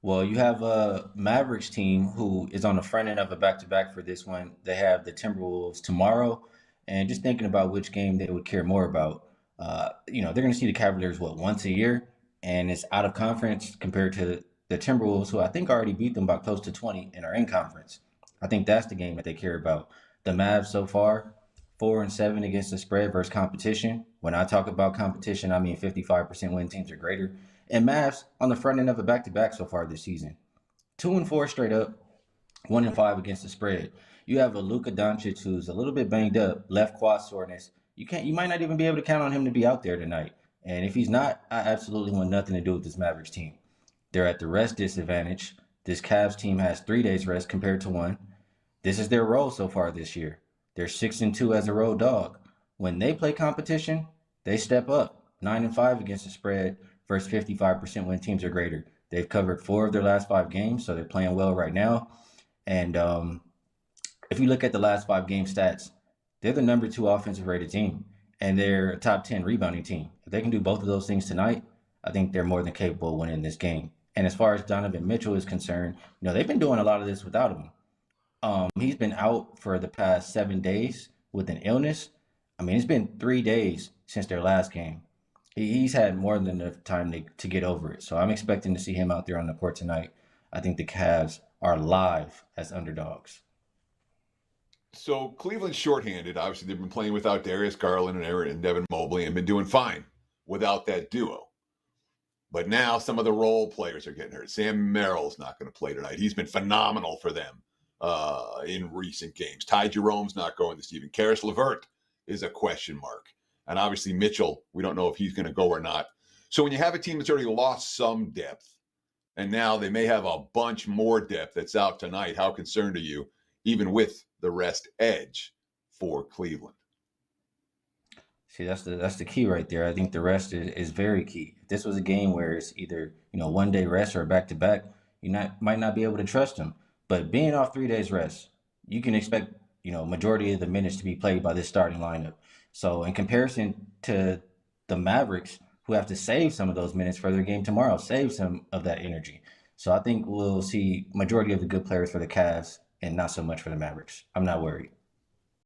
Well, you have a Mavericks team who is on the front end of a back-to-back for this one. They have the Timberwolves tomorrow, and just thinking about which game they would care more about. They're going to see the Cavaliers once a year, and it's out of conference compared to the Timberwolves, who I think already beat them by close to 20 and are in conference. I think that's the game that they care about. The Mavs so far, 4-7 against the spread versus competition. When I talk about competition, I mean 55% win teams or greater. And Mavs on the front end of a back to back so far this season. 2-4 straight up, 1-5 against the spread. You have a Luka Doncic who's a little bit banged up, left quad soreness. You might not even be able to count on him to be out there tonight. And if he's not, I absolutely want nothing to do with this Mavericks team. They're at the rest disadvantage. This Cavs team has 3 days rest compared to one. This is their role so far this year. They're 6-2 as a road dog. When they play competition, they step up. 9-5 against the spread versus 55% when teams are greater. They've covered 4 of their last 5 games, so they're playing well right now. And if you look at the last 5 game stats, they're the number 2 offensive rated team, and they're a top 10 rebounding team. If they can do both of those things tonight, I think they're more than capable of winning this game. And as far as Donovan Mitchell is concerned, they've been doing a lot of this without him. He's been out for the past 7 days with an illness. I mean, it's been 3 days since their last game. He's had more than enough time to get over it. So I'm expecting to see him out there on the court tonight. I think the Cavs are live as underdogs. So Cleveland's shorthanded. Obviously, they've been playing without Darius Garland and Devin Mobley and been doing fine without that duo. But now some of the role players are getting hurt. Sam Merrill's not going to play tonight. He's been phenomenal for them in recent games. Ty Jerome's not going this evening. Karis LeVert is a question mark. And obviously Mitchell, we don't know if he's going to go or not. So when you have a team that's already lost some depth, and now they may have a bunch more depth that's out tonight, how concerned are you, even with the rest edge for Cleveland? See, that's the key right there. I think the rest is very key. If this was a game where it's either 1 day rest or back to back, might not be able to trust them. But being off 3 days rest, you can expect majority of the minutes to be played by this starting lineup. So in comparison to the Mavericks, who have to save some of those minutes for their game tomorrow, save some of that energy. So I think we'll see majority of the good players for the Cavs and not so much for the Mavericks. I'm not worried.